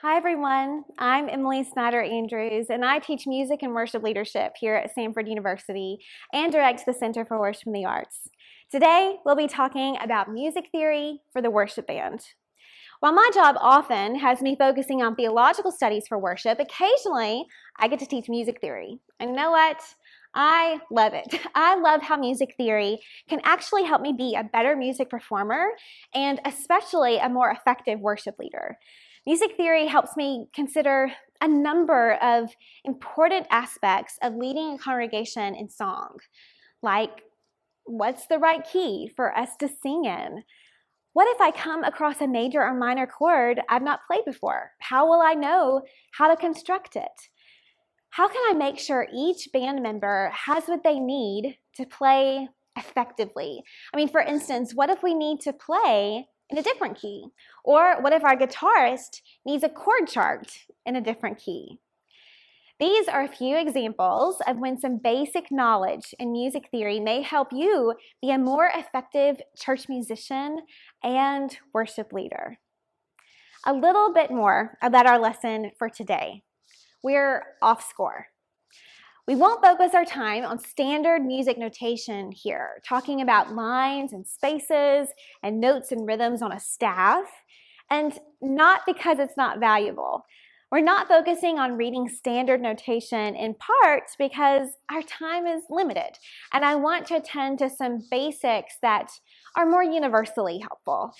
Hi everyone, I'm Emily Snider Andrews and I teach music and worship leadership here at Samford University and direct the Center for Worship and the Arts. Today we'll be talking about music theory for the worship band. While my job often has me focusing on theological studies for worship, occasionally I get to teach music theory. And you know what? I love it. I love how music theory can actually help me be a better music performer and especially a more effective worship leader. Music theory helps me consider a number of important aspects of leading a congregation in song, like what's the right key for us to sing in? What if I come across a major or minor chord I've not played before? How will I know how to construct it? How can I make sure each band member has what they need to play effectively? For instance, what if we need to play in a different key? Or what if our guitarist needs a chord chart in a different key? These are a few examples of when some basic knowledge in music theory may help you be a more effective church musician and worship leader. A little bit more about our lesson for today. We're off score. We won't focus our time on standard music notation here, talking about lines and spaces and notes and rhythms on a staff, and not because it's not valuable. We're not focusing on reading standard notation in part because our time is limited, and I want to attend to some basics that are more universally helpful.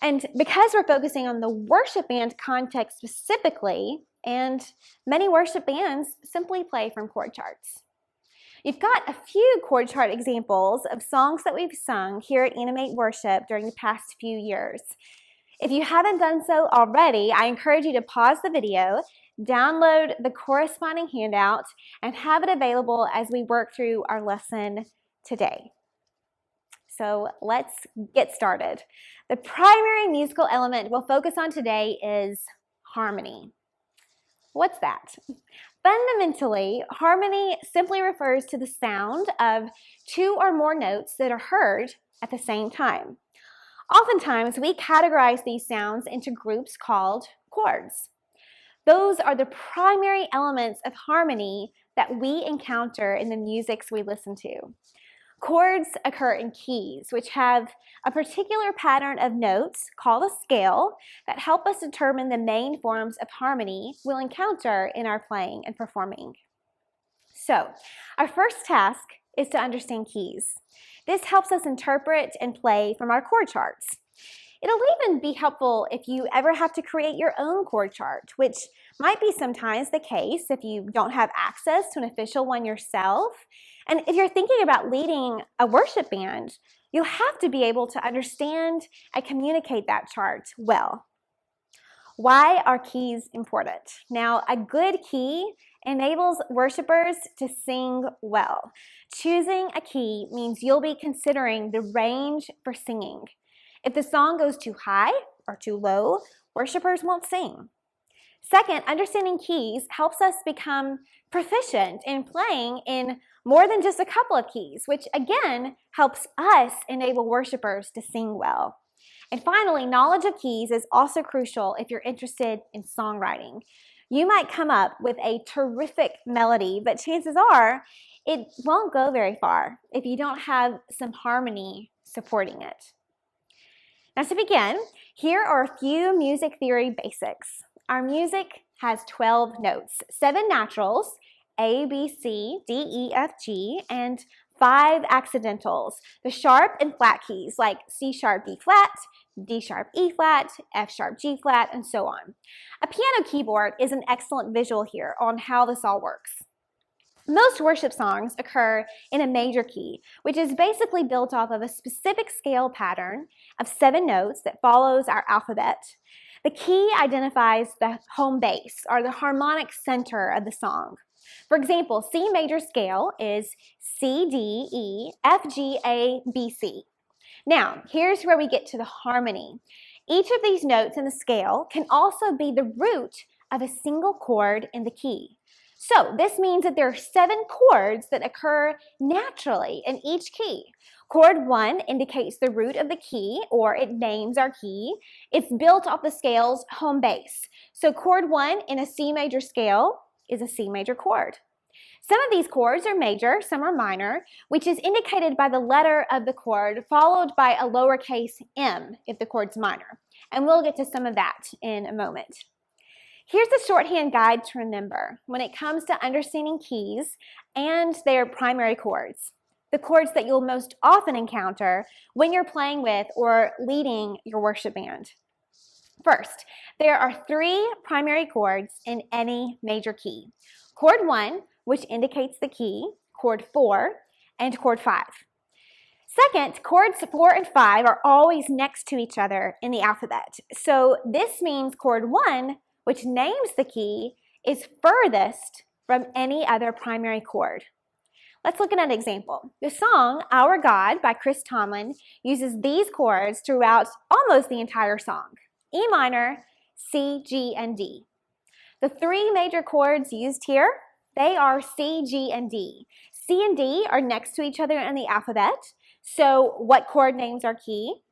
And because we're focusing on the worship band context specifically, and many worship bands simply play from chord charts. You've got a few chord chart examples of songs that we've sung here at Animate Worship during the past few years. If you haven't done so already, I encourage you to pause the video, download the corresponding handout, and have it available as we work through our lesson today. So let's get started. The primary musical element we'll focus on today is harmony. What's that? Fundamentally, harmony simply refers to the sound of two or more notes that are heard at the same time. Oftentimes, we categorize these sounds into groups called chords. Those are the primary elements of harmony that we encounter in the musics we listen to. Chords occur in keys, which have a particular pattern of notes called a scale that help us determine the main forms of harmony we'll encounter in our playing and performing. So, our first task is to understand keys. This helps us interpret and play from our chord charts. It'll even be helpful if you ever have to create your own chord chart, which might be sometimes the case if you don't have access to an official one yourself. And if you're thinking about leading a worship band, you'll have to be able to understand and communicate that chart well. Why are keys important? Now, a good key enables worshipers to sing well. Choosing a key means you'll be considering the range for singing. If the song goes too high or too low, worshipers won't sing. Second, understanding keys helps us become proficient in playing in more than just a couple of keys, which again helps us enable worshipers to sing well. And finally, knowledge of keys is also crucial if you're interested in songwriting. You might come up with a terrific melody, but chances are it won't go very far if you don't have some harmony supporting it. Now to begin, here are a few music theory basics. Our music has 12 notes, 7 naturals, A, B, C, D, E, F, G, and 5 accidentals, the sharp and flat keys like C sharp, D flat, D sharp, E flat, F sharp, G flat, and so on. A piano keyboard is an excellent visual here on how this all works. Most worship songs occur in a major key, which is basically built off of a specific scale pattern of 7 notes that follows our alphabet. The key identifies the home base, or the harmonic center of the song. For example, C major scale is C, D, E, F, G, A, B, C. Now, here's where we get to the harmony. Each of these notes in the scale can also be the root of a single chord in the key. So this means that there are 7 chords that occur naturally in each key. Chord 1 indicates the root of the key, or it names our key. It's built off the scale's home base. So chord 1 in a C major scale is a C major chord. Some of these chords are major, some are minor, which is indicated by the letter of the chord followed by a lowercase m if the chord's minor. And we'll get to some of that in a moment. Here's a shorthand guide to remember when it comes to understanding keys and their primary chords, the chords that you'll most often encounter when you're playing with or leading your worship band. First, there are 3 primary chords in any major key. Chord 1, which indicates the key, chord 4, and chord 5. Second, chords 4 and 5 are always next to each other in the alphabet. So this means chord 1, which names the key, is furthest from any other primary chord. Let's look at an example. The song Our God by Chris Tomlin uses these chords throughout almost the entire song: E minor, C, G, and D. The 3 major chords used here, they are C, G, and D. C and D are next to each other in the alphabet. So what chord names our key?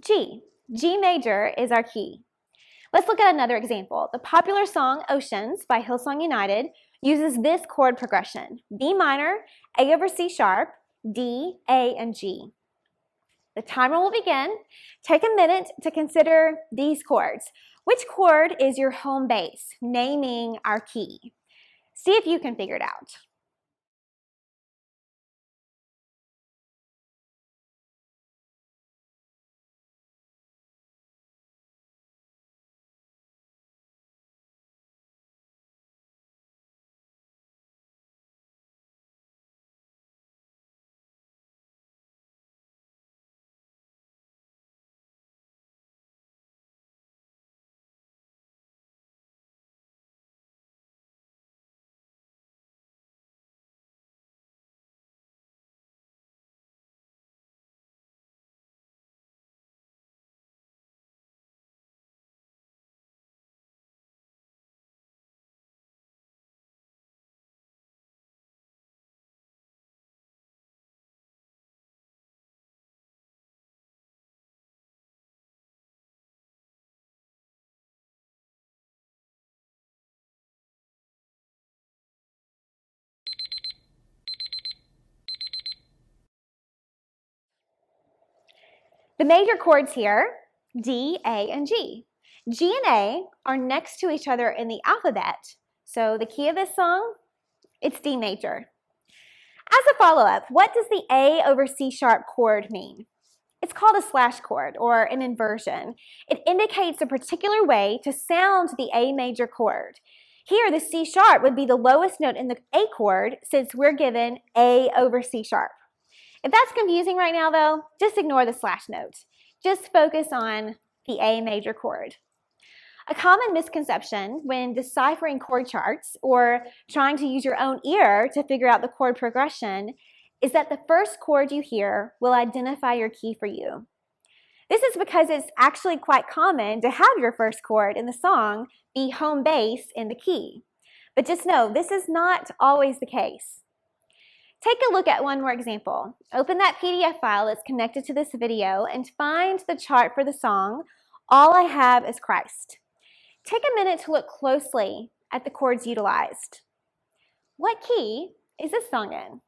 G. G major is our key. Let's look at another example. The popular song Oceans by Hillsong United uses this chord progression: B minor, A over C sharp, D, A, and G. The timer will begin. Take a minute to consider these chords. Which chord is your home base, naming our key? See if you can figure it out. The major chords here, D, A, and G. G and A are next to each other in the alphabet. So the key of this song, it's D major. As a follow-up, what does the A over C sharp chord mean? It's called a slash chord or an inversion. It indicates a particular way to sound the A major chord. Here, the C sharp would be the lowest note in the A chord since we're given A over C sharp. If that's confusing right now though, just ignore the slash note. Just focus on the A major chord. A common misconception when deciphering chord charts or trying to use your own ear to figure out the chord progression is that the first chord you hear will identify your key for you. This is because it's actually quite common to have your first chord in the song be home base in the key. But just know, this is not always the case. Take a look at one more example. Open that PDF file that's connected to this video and find the chart for the song, All I Have Is Christ. Take a minute to look closely at the chords utilized. What key is this song in?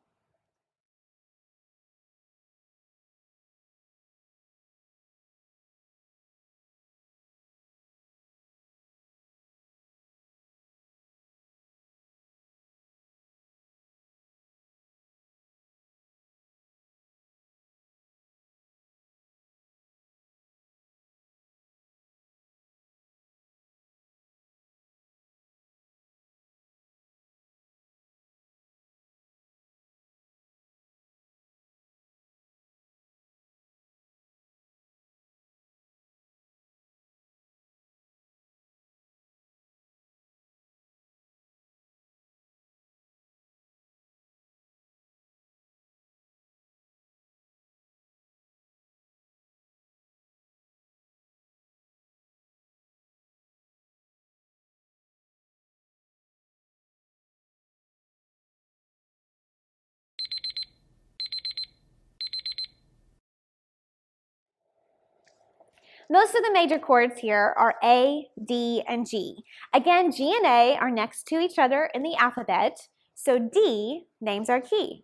Most of the major chords here are A, D, and G. Again, G and A are next to each other in the alphabet, so D names our key.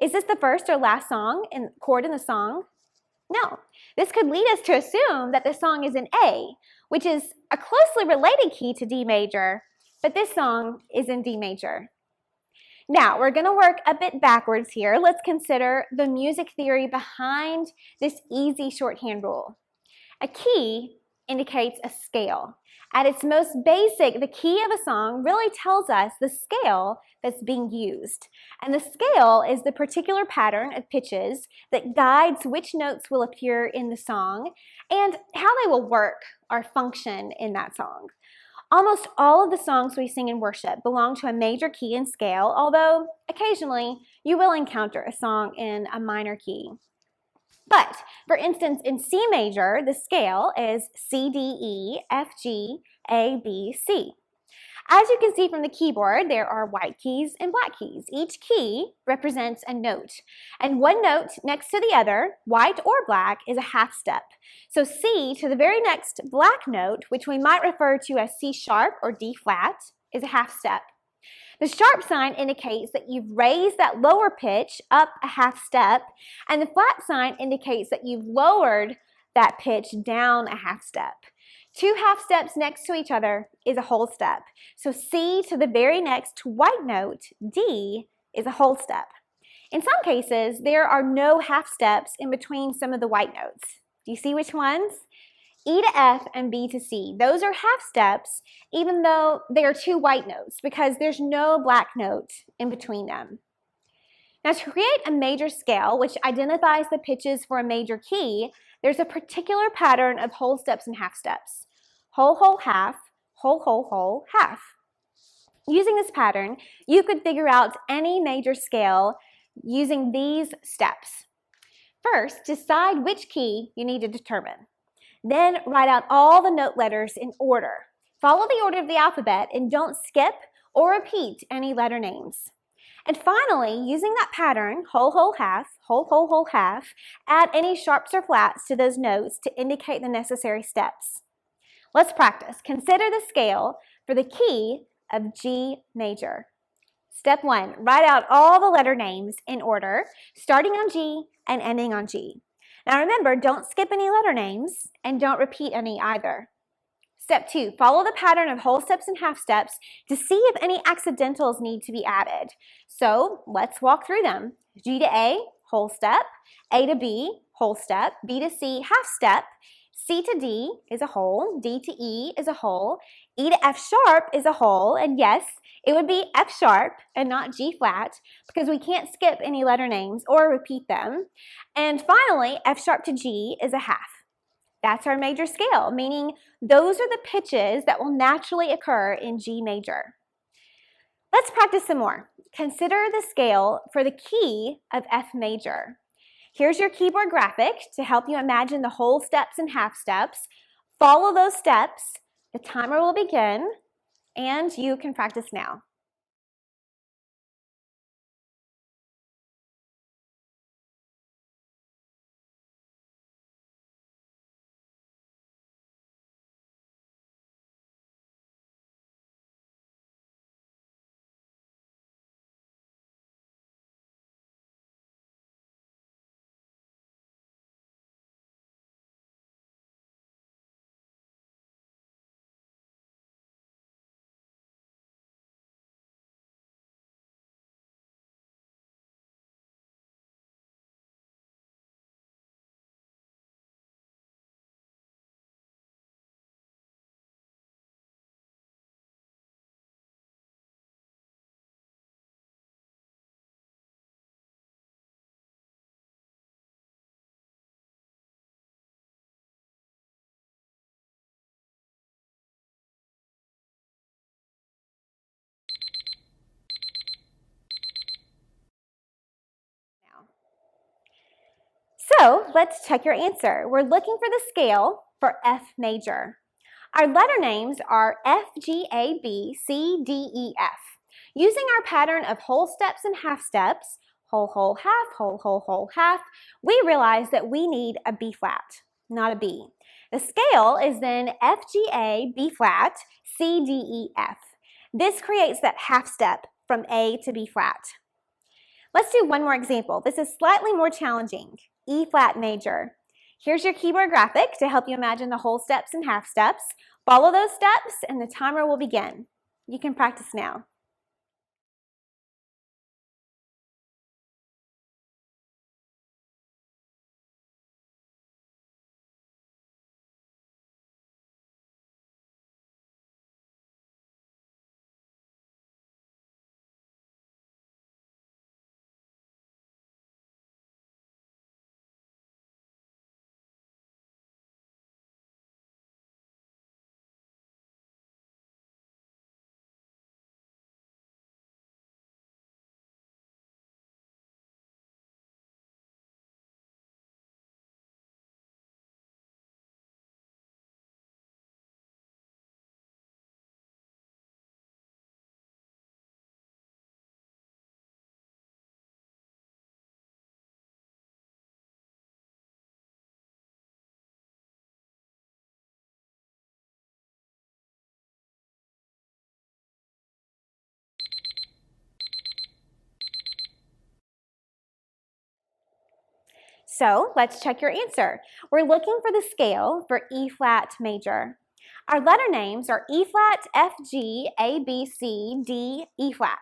Is this the first or last chord in the song? No. This could lead us to assume that the song is in A, which is a closely related key to D major, but this song is in D major. Now, we're going to work a bit backwards here. Let's consider the music theory behind this easy shorthand rule. A key indicates a scale. At its most basic, the key of a song really tells us the scale that's being used. And the scale is the particular pattern of pitches that guides which notes will appear in the song and how they will work or function in that song. Almost all of the songs we sing in worship belong to a major key and scale, although occasionally you will encounter a song in a minor key. But, for instance, in C major, the scale is C, D, E, F, G, A, B, C. As you can see from the keyboard, there are white keys and black keys. Each key represents a note, and one note next to the other, white or black, is a half step. So C to the very next black note, which we might refer to as C sharp or D flat, is a half step. The sharp sign indicates that you've raised that lower pitch up a half step, and the flat sign indicates that you've lowered that pitch down a half step. Two half steps next to each other is a whole step. So C to the very next white note, D, is a whole step. In some cases, there are no half steps in between some of the white notes. Do you see which ones? E to F and B to C. Those are half steps, even though they are two white notes, because there's no black note in between them. Now, to create a major scale, which identifies the pitches for a major key, there's a particular pattern of whole steps and half steps. Whole, whole, half, whole, whole, whole, half. Using this pattern, you could figure out any major scale using these steps. First, decide which key you need to determine. Then write out all the note letters in order. Follow the order of the alphabet and don't skip or repeat any letter names. And finally, using that pattern, whole, whole, half, whole, whole, whole, half, add any sharps or flats to those notes to indicate the necessary steps. Let's practice. Consider the scale for the key of G major. Step 1, write out all the letter names in order, starting on G and ending on G. Now remember, don't skip any letter names and don't repeat any either. Step 2, follow the pattern of whole steps and half steps to see if any accidentals need to be added. So let's walk through them. G to A, whole step. A to B, whole step. B to C, half step. C to D is a whole. D to E is a whole. E to F sharp is a whole. And yes, it would be F sharp and not G flat because we can't skip any letter names or repeat them. And finally, F sharp to G is a half. That's our major scale, meaning those are the pitches that will naturally occur in G major. Let's practice some more. Consider the scale for the key of F major. Here's your keyboard graphic to help you imagine the whole steps and half steps. Follow those steps. The timer will begin, and you can practice now. So let's check your answer. We're looking for the scale for F major. Our letter names are F, G, A, B, C, D, E, F. Using our pattern of whole steps and half steps, whole, whole, half, whole, whole, whole, half, we realize that we need a B flat. not a B. The scale is then F, G, A, B flat, C, D, E, F. This creates that half step from A to B flat. Let's do one more example. This is slightly more challenging. E flat major. Here's your keyboard graphic to help you imagine the whole steps and half steps. Follow those steps and the timer will begin. You can practice now. So let's check your answer. We're looking for the scale for E flat major. Our letter names are E flat, F, G, A, B, C, D, E flat.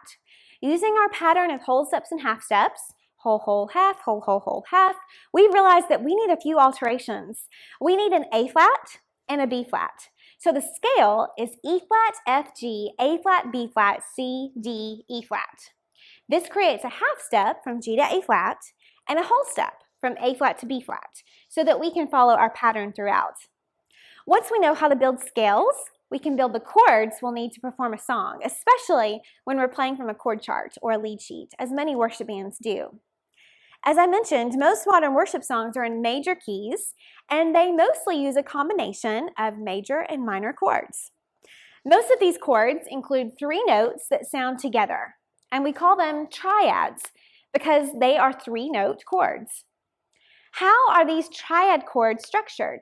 Using our pattern of whole steps and half steps, whole, whole, half, whole, whole, whole, half, we realized that we need a few alterations. We need an A flat and a B flat. So the scale is E flat, F, G, A flat, B flat, C, D, E flat. This creates a half step from G to A flat and a whole step from A flat to B flat so that we can follow our pattern throughout. Once we know how to build scales, we can build the chords we'll need to perform a song, especially when we're playing from a chord chart or a lead sheet, as many worship bands do. As I mentioned, most modern worship songs are in major keys, and they mostly use a combination of major and minor chords. Most of these chords include 3 notes that sound together, and we call them triads because they are 3-note chords. How are these triad chords structured?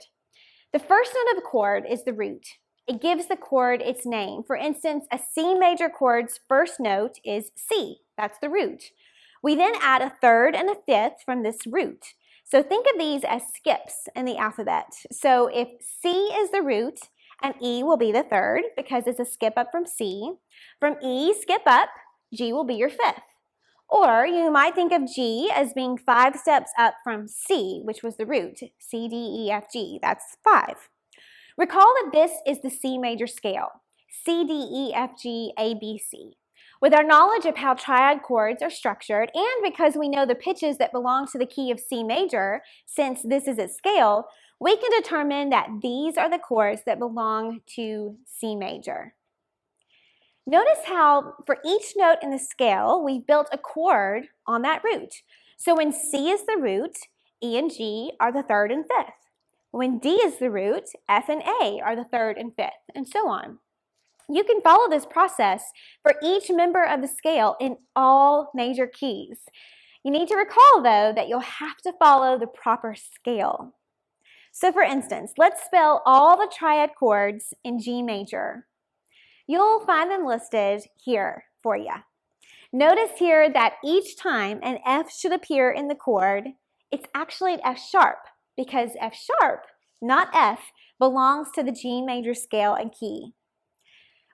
The first note of the chord is the root. It gives the chord its name. For instance, a C major chord's first note is C. That's the root. We then add a third and a fifth from this root. So think of these as skips in the alphabet. So if C is the root, and E will be the third because it's a skip up from C. From E, skip up, G will be your fifth. Or you might think of G as being 5 steps up from C, which was the root, C, D, E, F, G, that's 5. Recall that this is the C major scale, C, D, E, F, G, A, B, C. With our knowledge of how triad chords are structured, and because we know the pitches that belong to the key of C major, since this is its scale, we can determine that these are the chords that belong to C major. Notice how for each note in the scale, we've built a chord on that root. So when C is the root, E and G are the third and fifth. When D is the root, F and A are the third and fifth, and so on. You can follow this process for each member of the scale in all major keys. You need to recall, though, that you'll have to follow the proper scale. So for instance, let's spell all the triad chords in G major. You'll find them listed here for you. Notice here that each time an F should appear in the chord, it's actually an F sharp because F sharp, not F, belongs to the G major scale and key.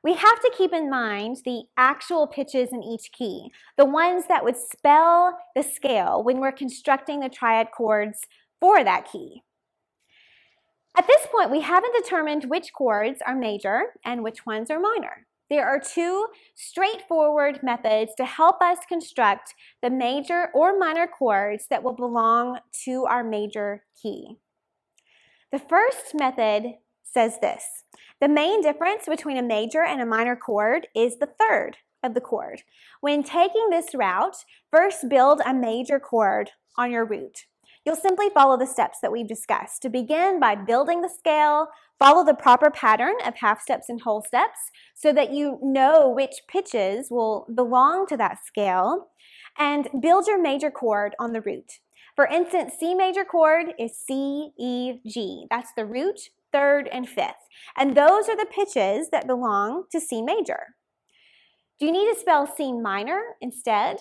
We have to keep in mind the actual pitches in each key, the ones that would spell the scale when we're constructing the triad chords for that key. At this point, we haven't determined which chords are major and which ones are minor. There are 2 straightforward methods to help us construct the major or minor chords that will belong to our major key. The first method says this: the main difference between a major and a minor chord is the third of the chord. When taking this route, first build a major chord on your root. You'll simply follow the steps that we've discussed. To begin by building the scale, follow the proper pattern of half steps and whole steps so that you know which pitches will belong to that scale, and build your major chord on the root. For instance, C major chord is C, E, G. That's the root, third, and fifth. And those are the pitches that belong to C major. Do you need to spell C minor instead?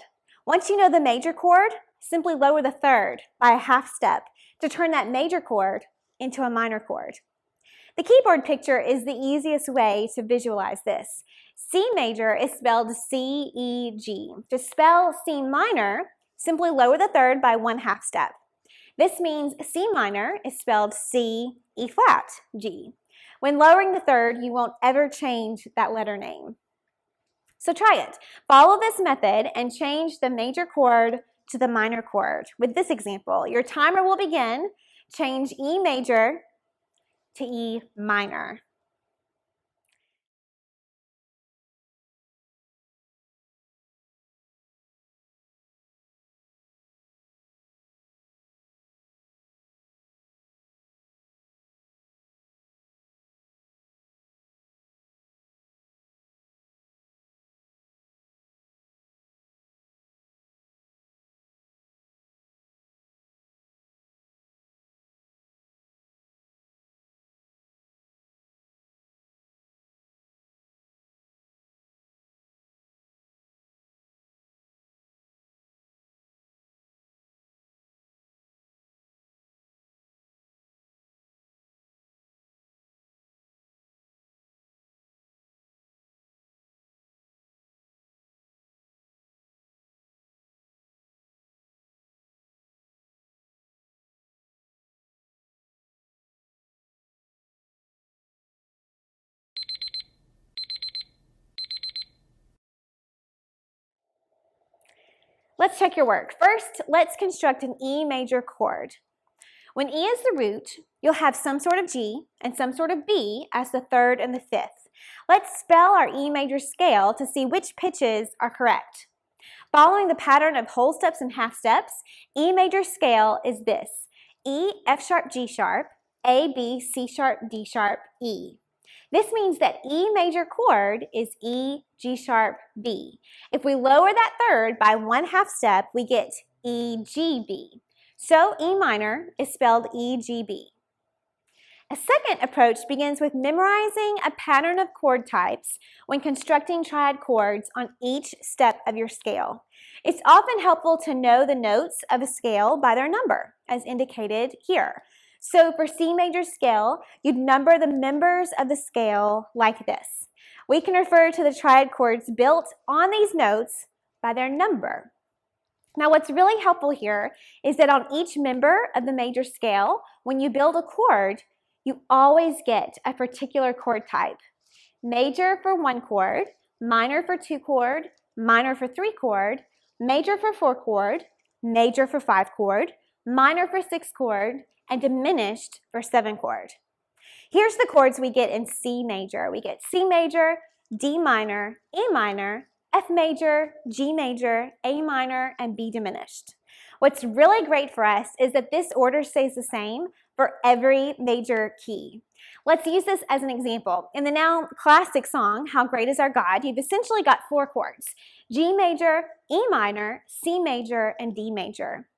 Once you know the major chord, simply lower the third by a half step to turn that major chord into a minor chord. The keyboard picture is the easiest way to visualize this. C major is spelled C, E, G. To spell C minor, simply lower the third by one half step. This means C minor is spelled C, E flat, G. When lowering the third, you won't ever change that letter name. So try it. Follow this method and change the major chord to the minor chord. With this example, your timer will begin. Change E major to E minor. Let's check your work. First, let's construct an E major chord. When E is the root, you'll have some sort of G and some sort of B as the third and the fifth. Let's spell our E major scale to see which pitches are correct. Following the pattern of whole steps and half steps, E major scale is this: E, F sharp, G sharp, A, B, C sharp, D sharp, E. This means that E major chord is E, G sharp, B. If we lower that third by one half step, we get E, G, B. So E minor is spelled E, G, B. A second approach begins with memorizing a pattern of chord types when constructing triad chords on each step of your scale. It's often helpful to know the notes of a scale by their number, as indicated here. So for C major scale, you'd number the members of the scale like this. We can refer to the triad chords built on these notes by their number. Now what's really helpful here is that on each member of the major scale, when you build a chord, you always get a particular chord type. Major for one chord, minor for two chord, minor for three chord, major for four chord, major for five chord, minor for six chord, and diminished for seven chord. Here's the chords we get in C major. We get C major, D minor, E minor, F major, G major, A minor, and B diminished. What's really great for us is that this order stays the same for every major key. Let's use this as an example. In the now classic song, How Great Is Our God, you've essentially got four chords: G major, E minor, C major, and D major.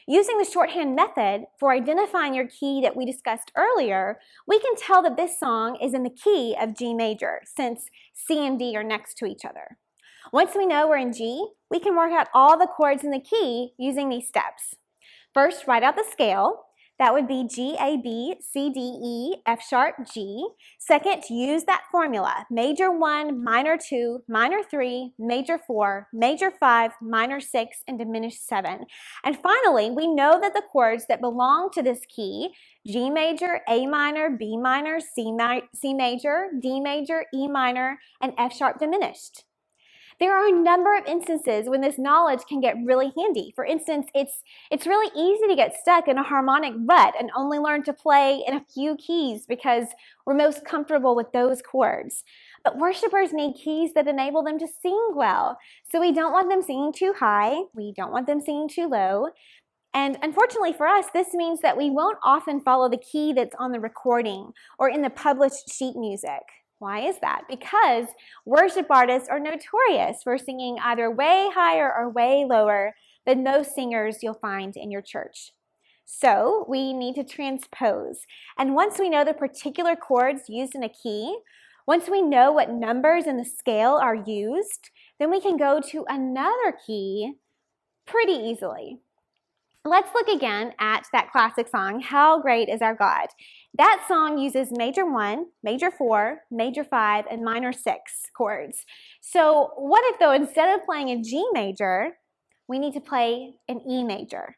Using the shorthand method for identifying your key that we discussed earlier, we can tell that this song is in the key of G major, since C and D are next to each other. Once we know we're in G, we can work out all the chords in the key using these steps. First, write out the scale. That would be G, A, B, C, D, E, F sharp, G. Second, use that formula: major 1, minor 2, minor 3, major 4, major 5, minor 6, and diminished 7. And finally, we know that the chords that belong to this key, G major, A minor, B minor, C major, D major, E minor, and F sharp diminished. There are a number of instances when this knowledge can get really handy. For instance, it's really easy to get stuck in a harmonic rut and only learn to play in a few keys because we're most comfortable with those chords. But worshipers need keys that enable them to sing well. So we don't want them singing too high, we don't want them singing too low. And unfortunately for us, this means that we won't often follow the key that's on the recording or in the published sheet music. Why is that? Because worship artists are notorious for singing either way higher or way lower than most singers you'll find in your church. So we need to transpose. And once we know the particular chords used in a key, once we know what numbers in the scale are used, then we can go to another key pretty easily. Let's look again at that classic song, How Great Is Our God. That song uses major 1, major 4, major 5, and minor 6 chords. So what if, though, instead of playing a G major, we need to play an E major?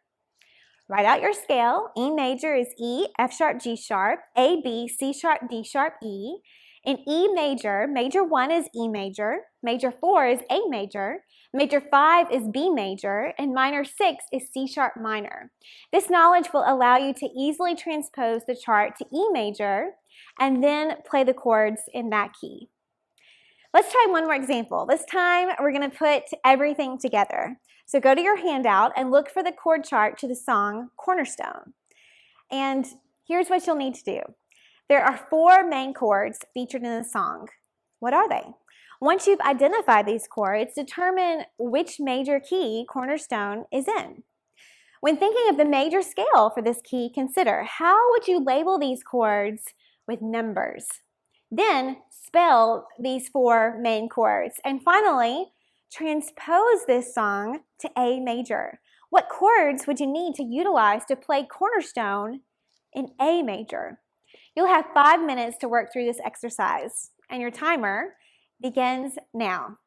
Write out your scale. E major is E, F sharp, G sharp, A, B, C sharp, D sharp, E. In E major, major 1 is E major, major 4 is A major, major 5 is B major, and minor 6 is C sharp minor. This knowledge will allow you to easily transpose the chart to E major and then play the chords in that key. Let's try one more example. This time we're going to put everything together. So go to your handout and look for the chord chart to the song Cornerstone. And here's what you'll need to do. There are 4 main chords featured in the song. What are they? Once you've identified these chords, determine which major key Cornerstone is in. When thinking of the major scale for this key, consider how would you label these chords with numbers? Then spell these 4 main chords. And finally, transpose this song to A major. What chords would you need to utilize to play Cornerstone in A major? You'll have 5 minutes to work through this exercise, and your timer begins now.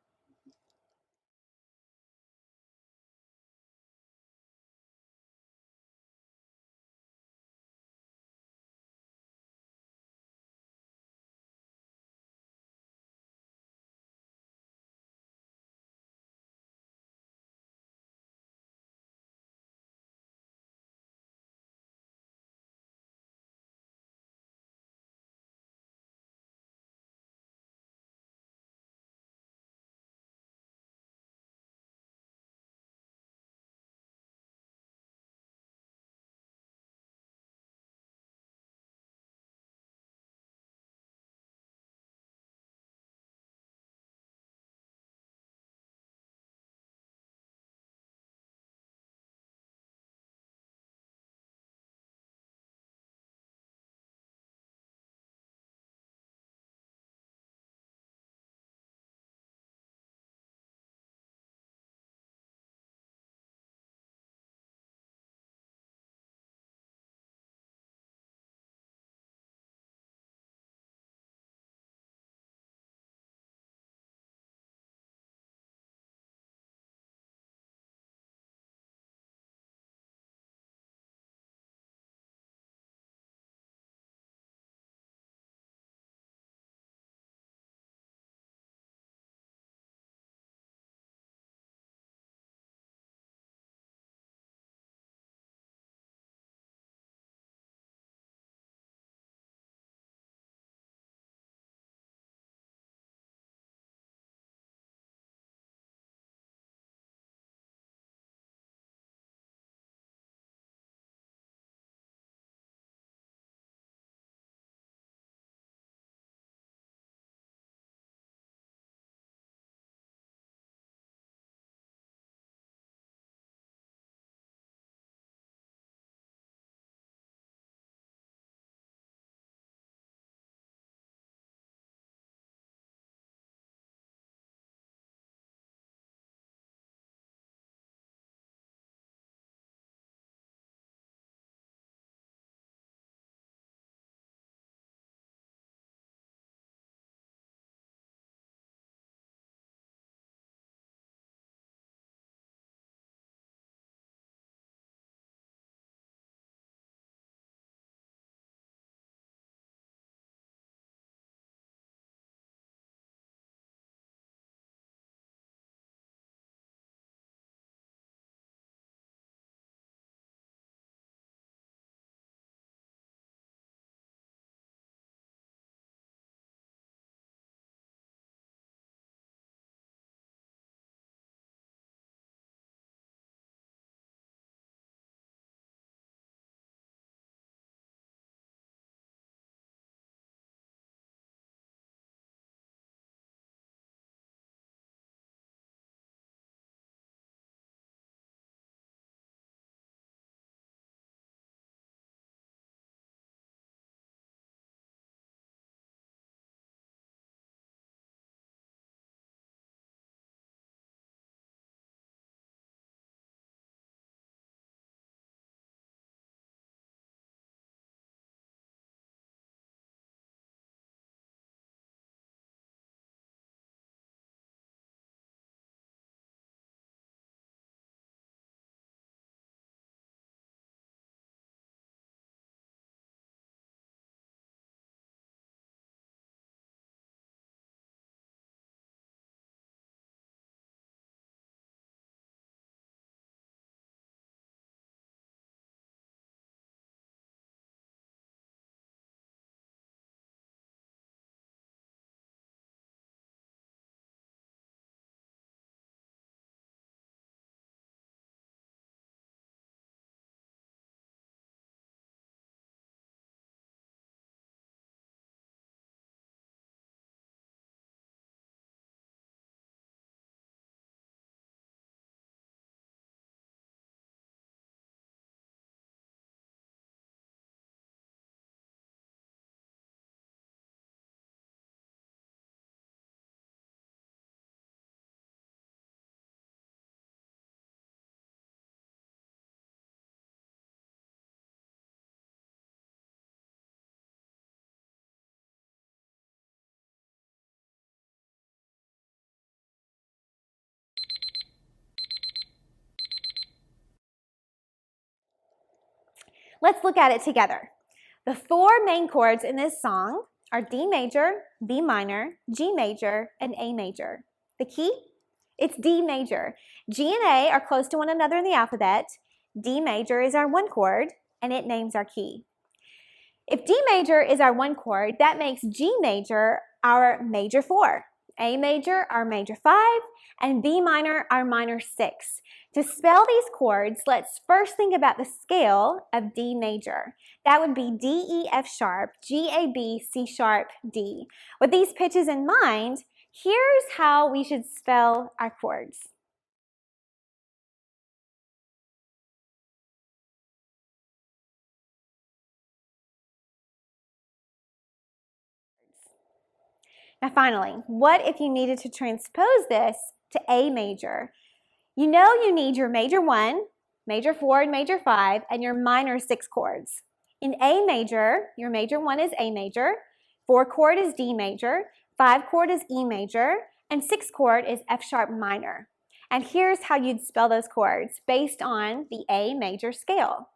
Let's look at it together. The four main chords in this song are D major, B minor, G major, and A major. The key? It's D major. G and A are close to one another in the alphabet. D major is our one chord, and it names our key. If D major is our one chord, that makes G major our major 4, A major our major 5, and B minor our minor 6. To spell these chords, let's first think about the scale of D major. That would be D, E, F sharp, G, A, B, C sharp, D. With these pitches in mind, here's how we should spell our chords. Now finally, what if you needed to transpose this to A major? You know you need your major 1, major 4, and major 5, and your minor 6 chords. In A major, your major 1 is A major, 4 chord is D major, 5 chord is E major, and 6 chord is F sharp minor. And here's how you'd spell those chords based on the A major scale.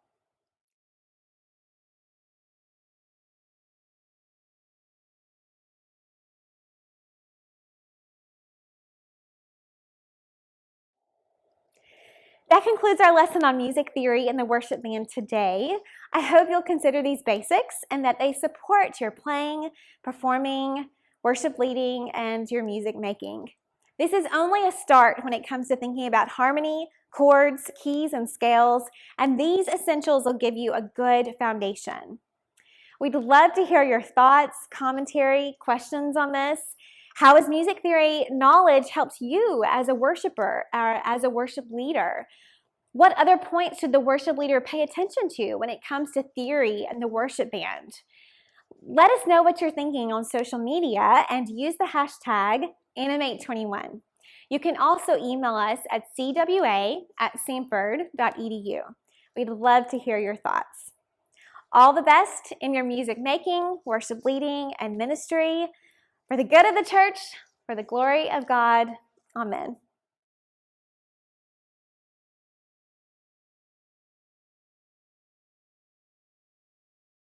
That concludes our lesson on music theory in the worship band today. I hope you'll consider these basics and that they support your playing, performing, worship leading, and your music making. This is only a start when it comes to thinking about harmony, chords, keys, and scales, and these essentials will give you a good foundation. We'd love to hear your thoughts, commentary, questions on this. How has music theory knowledge helped you as a worshiper or as a worship leader? What other points should the worship leader pay attention to when it comes to theory and the worship band? Let us know what you're thinking on social media and use the hashtag Animate21. You can also email us at cwa@samford.edu. We'd love to hear your thoughts. All the best in your music making, worship leading, and ministry. For the good of the church, for the glory of God. Amen.